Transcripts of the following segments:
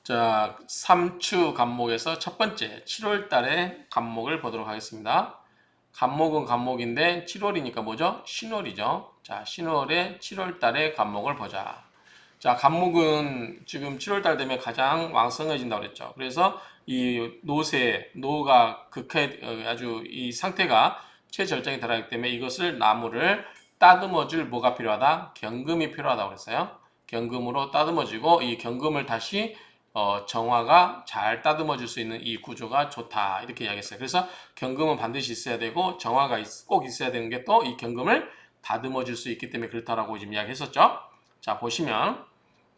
자, 3추 간목에서 첫 번째 7월 달의 간목을 보도록 하겠습니다. 간목은 간목인데 7월이니까 뭐죠? 신월이죠. 자, 신월의 7월 달의 간목을 보자. 자, 간목은 지금 7월 달 되면 가장 왕성해진다고 그랬죠. 그래서 이 노가 아주 이 상태가 최절정에 달하기 때문에 이것을 나무를 따듬어줄 뭐가 필요하다? 경금이 필요하다고 그랬어요. 경금으로 따듬어지고 이 경금을 다시 정화가 잘 다듬어 줄 수 있는 이 구조가 좋다 이렇게 이야기했어요. 그래서 경금은 반드시 있어야 되고 정화가 꼭 있어야 되는 게 또 이 경금을 다듬어 줄 수 있기 때문에 그렇다라고 지금 이야기했었죠. 자, 보시면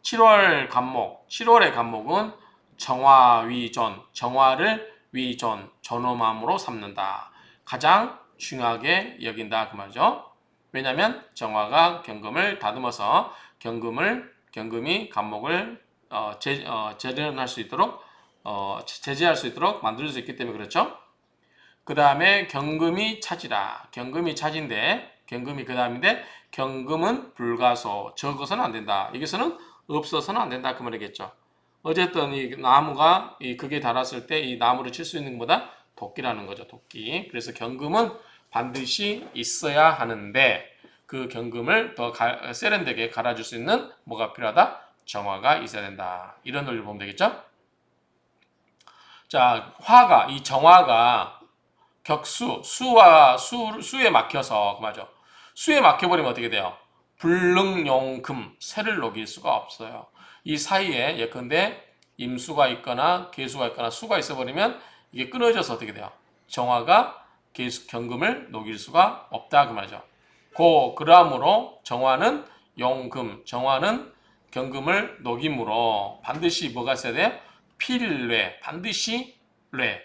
7월 간목, 7월의 간목은 정화위존, 정화를 위존, 존엄함으로 삼는다. 가장 중요하게 여긴다 그 말이죠. 왜냐하면 정화가 경금을 다듬어서 경금이 간목을 재련할 수 있도록 제재할 수 있도록 만들 수 있기 때문에 그렇죠. 그 다음에 경금이 차지라. 경금이 차지인데 경금이 그 다음인데 경금은 불가소. 적어서는 안 된다. 여기서는 없어서는 안 된다 그 말이겠죠. 어쨌든 이 나무가 이 극에 달았을 때 이 나무를 칠 수 있는 것보다 도끼라는 거죠. 도끼. 그래서 경금은 반드시 있어야 하는데 그 경금을 더 세련되게 갈아줄 수 있는 뭐가 필요하다? 정화가 있어야 된다. 이런 논리를 보면 되겠죠? 자, 이 정화가 수에 막혀서, 맞아. 수에 막혀버리면 어떻게 돼요? 불능용금, 새를 녹일 수가 없어요. 이 사이에 예컨대 임수가 있거나 계수가 있거나 수가 있어버리면 이게 끊어져서 어떻게 돼요? 정화가 경금을 녹일 수가 없다 그 말이죠. 그러므로 정화는 경금을 녹임으로 반드시 뭐가 있어야 돼요? 필뢰, 반드시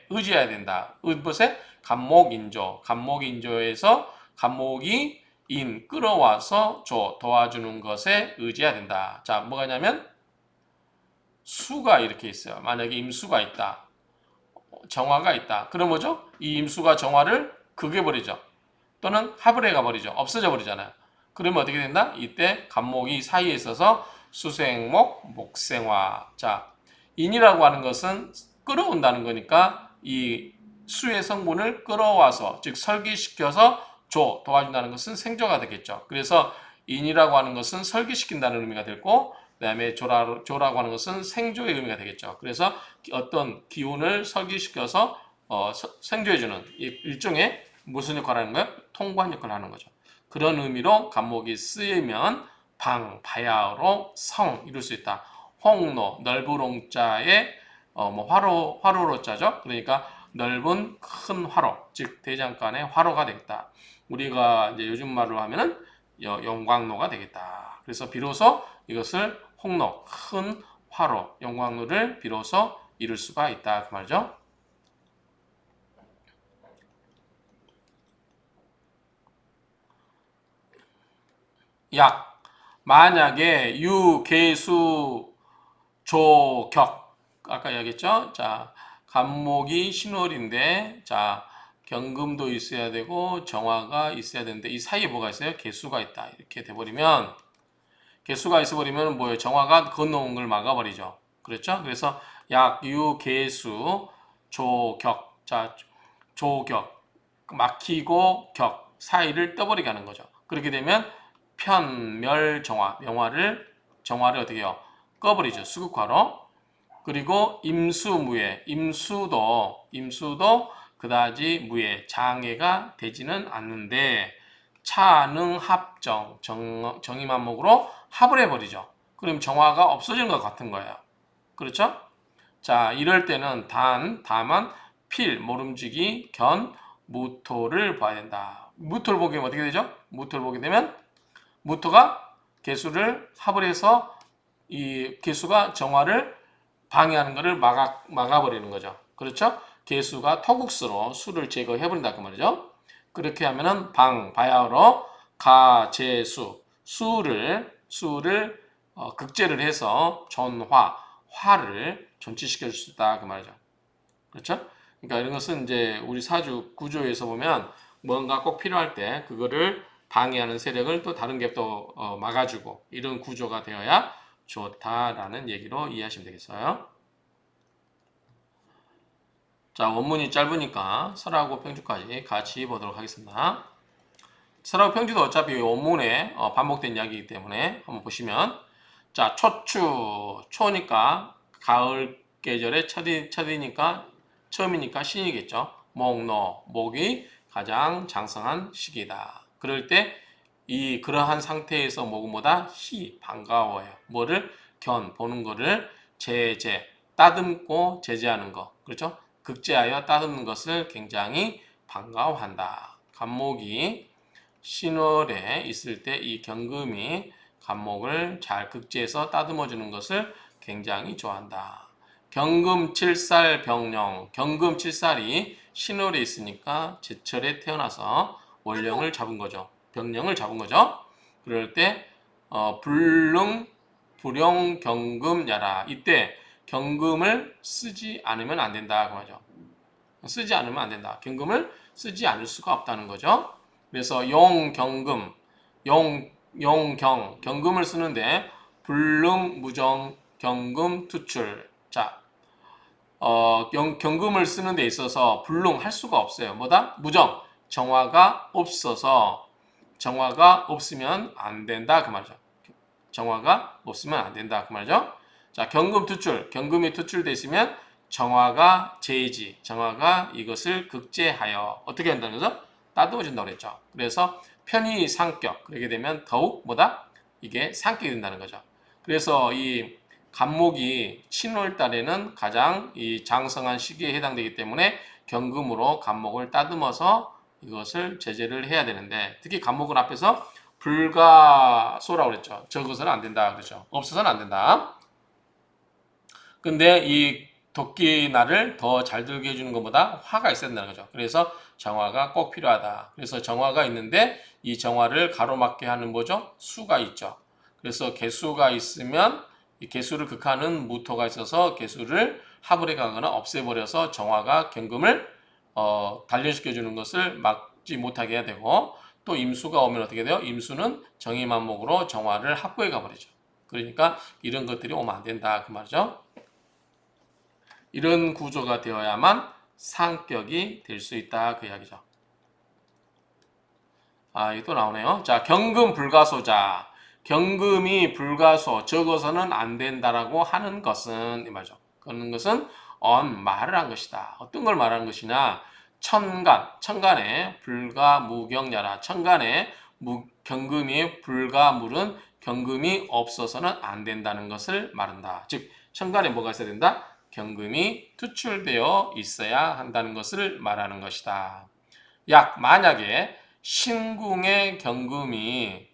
의지해야 된다. 무엇에? 간목인조에서 간목이 끌어와서 도와주는 것에 의지해야 된다. 자, 뭐가 있냐면 수가 이렇게 있어요. 만약에 임수가 있다. 정화가 있다. 그럼 뭐죠? 이 임수가 정화를 극해버리죠. 또는 합을 해가버리죠. 없어져 버리잖아요. 그러면 어떻게 된다? 이때 간목이 사이에 있어서 수생목, 목생화. 자, 인이라고 하는 것은 끌어온다는 거니까 이 수의 성분을 끌어와서 즉 설기시켜서 도와준다는 것은 생조가 되겠죠. 그래서 인이라고 하는 것은 설기시킨다는 의미가 되고 그다음에 조라고 하는 것은 생조의 의미가 되겠죠. 그래서 어떤 기운을 설기시켜서 생조해주는 일종의 무슨 역할을 하는 거예요? 통관 역할을 하는 거죠. 그런 의미로 간목이 쓰이면 바야흐로 성 이룰 수 있다. 홍로 넓은 홍자에 화로로자죠. 그러니까 넓은 큰 화로, 즉 대장간의 화로가 되겠다. 우리가 이제 요즘 말로 하면은 영광로가 되겠다. 그래서 비로소 이것을 홍로, 큰 화로, 영광로를 비로소 이룰 수가 있다 그 말이죠. 약 만약에 유계수 조격 아까 얘기했죠. 자, 간목이 신월인데 자 경금도 있어야 되고 정화가 있어야 되는데 이 사이에 뭐가 있어요? 개수가 있다. 이렇게 돼버리면 개수가 있어버리면 뭐예요? 정화가 건너온 걸 막아버리죠. 그렇죠? 그래서 유, 개수, 조격. 자, 조격. 막히고 격 사이를 떠버리게 하는 거죠. 그렇게 되면 편멸정화, 정화를 어떻게 해요? 꺼버리죠. 수극화로. 그리고 임수무예, 임수도 그다지 무예, 장애가 되지는 않는데 차능합정, 정의만목으로 합을 해버리죠. 그럼 정화가 없어지는 것 같은 거예요. 그렇죠? 자, 이럴 때는 다만 모름지기, 무토를 봐야 된다. 무토를 보게 되면 어떻게 되죠? 무토를 보게 되면 무토가 개수를 합을 해서 이 개수가 정화를 방해하는 것을 막아버리는 거죠. 그렇죠? 개수가 토국수로 수를 제거해버린다 그 말이죠. 그렇게 하면은 바야흐로 수를 극제를 해서 화를 존치시켜 줄 수 있다 그 말이죠. 그렇죠? 그러니까 이런 것은 이제 우리 사주 구조에서 보면 뭔가 꼭 필요할 때 그거를 방해하는 세력을 또 다른 게 또 막아주고 이런 구조가 되어야 좋다라는 얘기로 이해하시면 되겠어요. 자, 원문이 짧으니까 설하고 평주까지 같이 보도록 하겠습니다. 설하고 평주도 어차피 원문에 반복된 이야기이기 때문에 한번 보시면, 자, 초니까 가을 계절의 첫이니까 처음이니까 신이겠죠. 목이 가장 장성한 시기다. 그럴 때 그러한 상태에서 뭐다 반가워요. 뭐를 보는 거를 따듬고 제재하는 거. 그렇죠? 극제하여 따듬는 것을 굉장히 반가워한다. 간목이 신월에 있을 때 이 경금이 간목을 잘 극제해서 따듬어 주는 것을 굉장히 좋아한다. 경금칠살 병령, 경금칠살이 신월에 있으니까 제철에 태어나서 월령을 잡은 거죠. 병령을 잡은 거죠. 그럴 때 불용 경금야라. 이때 경금을 쓰지 않으면 안 된다 그 말이죠. 쓰지 않으면 안 된다. 경금을 쓰지 않을 수가 없다는 거죠. 그래서 용경금, 경금을 쓰는데 불능, 무정, 경금, 투출. 자, 경금을 쓰는 데 있어서 불능할 수가 없어요. 뭐다? 무정, 정화가 없어서 정화가 없으면 안 된다 그 말이죠. 정화가 없으면 안 된다 그 말이죠. 자, 경금 투출, 경금이 투출돼 있으면 정화가 제이지, 정화가 이것을 극제하여 어떻게 한다는 거죠? 따듬어준다고 그랬죠. 그래서 편의 상격, 그렇게 되면 더욱 뭐다? 이게 상격이 된다는 거죠. 그래서 이 간목이 친월 달에는 가장 이 장성한 시기에 해당되기 때문에 경금으로 간목을 따듬어서 이것을 제재를 해야 되는데, 특히 간목은 앞에서 불가소라고 그랬죠. 적어서는 안 된다 그렇죠. 없어서는 안 된다. 근데 이 도끼날을 더 잘 들게 해주는 것보다 화가 있어야 된다는 거죠. 그래서 정화가 꼭 필요하다. 그래서 정화가 있는데 이 정화를 가로막게 하는 뭐죠? 수가 있죠. 그래서 개수가 있으면 이 개수를 극하는 무토가 있어서 개수를 하불에 가거나 없애버려서 정화가 경금을 단련시켜주는 것을 막지 못하게 해야 되고, 또 임수가 오면 어떻게 돼요? 임수는 정의만목으로 정화를 합구해 가버리죠. 그러니까 이런 것들이 오면 안 된다 그 말이죠. 이런 구조가 되어야만 상격이 될 수 있다 그 이야기죠. 이게 또 나오네요. 자, 경금 불가소자. 경금이 불가소, 적어서는 안 된다라고 하는 것은 이 말이죠. 그런 것은 말을 한 것이다. 어떤 걸 말하는 것이냐? 천간에 불가무경야라. 천간에 경금이 불가물은 경금이 없어서는 안 된다는 것을 말한다. 즉, 천간에 뭐가 있어야 된다? 경금이 투출되어 있어야 한다는 것을 말하는 것이다. 만약에 신궁에 경금이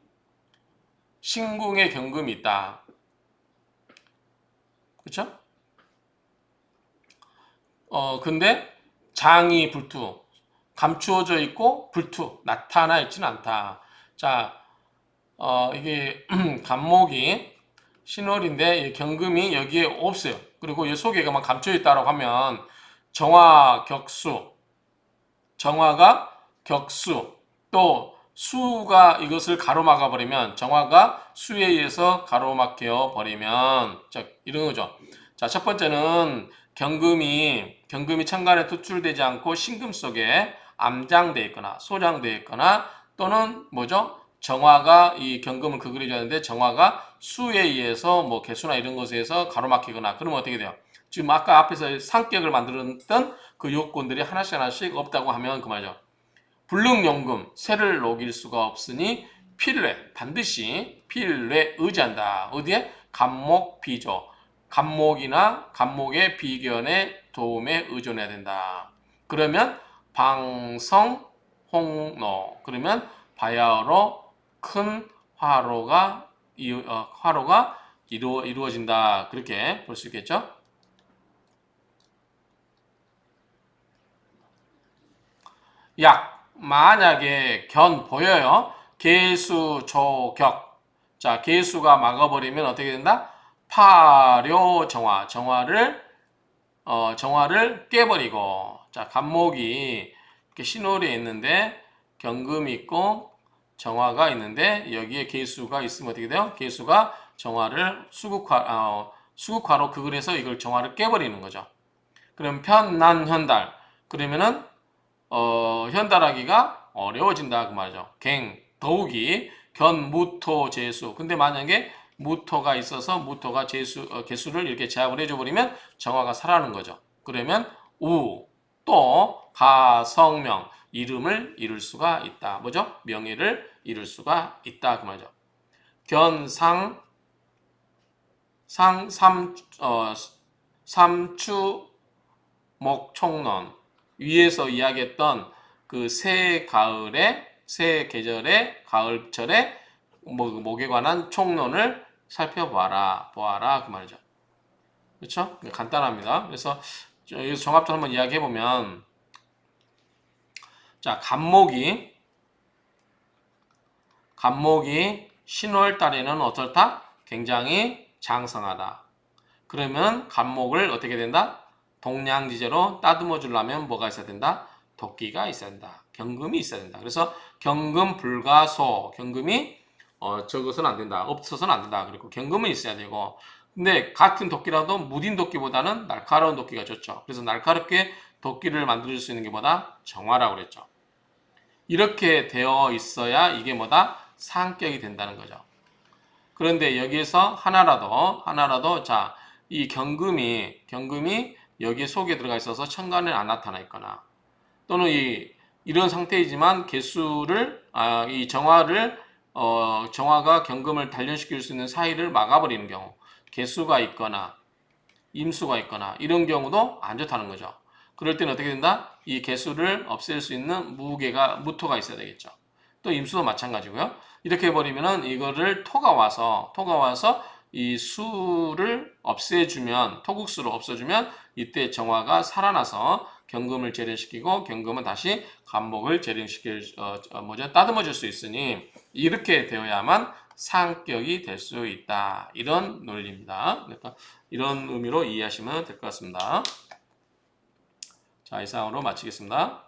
있다. 그렇죠? 근데 장이 불투, 감추어져 있고 불투, 나타나 있지는 않다. 자, 이게 간목이 신월인데 경금이 여기에 없어요. 그리고 이 속에 막 감춰 있다라고 하면 정화 정화가 격수, 또 수가 이것을 가로막아 버리면, 정화가 수에 의해서 가로막혀 버리면, 자, 이런 거죠. 자, 첫 번째는 경금이 천간에 투출되지 않고 신금 속에 암장되어 있거나 소장되어 있거나, 또는 뭐죠? 정화가 이 경금을 그그려줘야 하는데 정화가 수에 의해서 뭐 개수나 이런 것에 의해서 가로막히거나, 그러면 어떻게 돼요? 지금 아까 앞에서 상격을 만들었던 그 요건들이 하나씩 없다고 하면 그 말이죠. 불능용금, 새를 녹일 수가 없으니 반드시 필뢰 의지한다. 어디에? 간목 비조. 간목이나 간목의 비견의 도움에 의존해야 된다. 그러면 방성 홍노. 그러면 바야흐로 큰 화로가 이루어진다. 그렇게 볼 수 있겠죠? 만약에 보여요. 개수 조격. 자, 개수가 막아버리면 어떻게 된다? 파료 정화를 깨버리고. 자, 간목이 이렇게 신월에 있는데 경금이 있고 정화가 있는데 여기에 개수가 있으면 어떻게 돼요? 개수가 정화를 수국화로 그걸해서 이걸 정화를 깨버리는 거죠. 그럼 편난현달. 그러면은 현달하기가 어려워진다 그 말이죠. 더욱이 견무토 재수. 근데 만약에 무토가 있어서 무토가 개수를 이렇게 제압을 해줘 버리면 정화가 사라는 거죠. 그러면 또 가성명 이름을 이룰 수가 있다. 뭐죠? 명예를 이룰 수가 있다 그 말이죠. 삼추 목총론 위에서 이야기했던 그 새 계절의 가을철의 목에 관한 총론을 보아라 그 말이죠. 그렇죠? 간단합니다. 그래서 여기서 종합적으로 한번 이야기해 보면, 자, 간목이 10월 달에는 어떻다? 굉장히 장성하다. 그러면 간목을 어떻게 된다? 동량지제로 따듬어 주려면 뭐가 있어야 된다? 도끼가 있어야 된다. 경금이 있어야 된다. 그래서 경금 불가소, 경금이 적어서는 안 된다. 없어서는 안 된다. 그리고 경금은 있어야 되고, 근데 같은 도끼라도 무딘 도끼보다는 날카로운 도끼가 좋죠. 그래서 날카롭게 도끼를 만들어줄 수 있는 게 뭐다? 정화라고 그랬죠. 이렇게 되어 있어야 이게 뭐다? 상격이 된다는 거죠. 그런데 여기에서 하나라도 자, 이 경금이 여기 속에 들어가 있어서 천간에 안 나타나 있거나, 또는 이런 상태이지만 이 정화가 경금을 단련시킬 수 있는 사이를 막아버리는 경우, 개수가 있거나 임수가 있거나 이런 경우도 안 좋다는 거죠. 그럴 때는 어떻게 된다? 이 개수를 없앨 수 있는 무토가 있어야 되겠죠. 또 임수도 마찬가지고요. 이렇게 해버리면은 이거를 토가 와서 이 수를 없애주면, 토국수를 없애주면 이때 정화가 살아나서 경금을 재련시키고, 경금은 다시 간목을 따듬어 줄 수 있으니 이렇게 되어야만 상격이 될 수 있다. 이런 논리입니다. 그러니까 이런 의미로 이해하시면 될 것 같습니다. 자, 이상으로 마치겠습니다.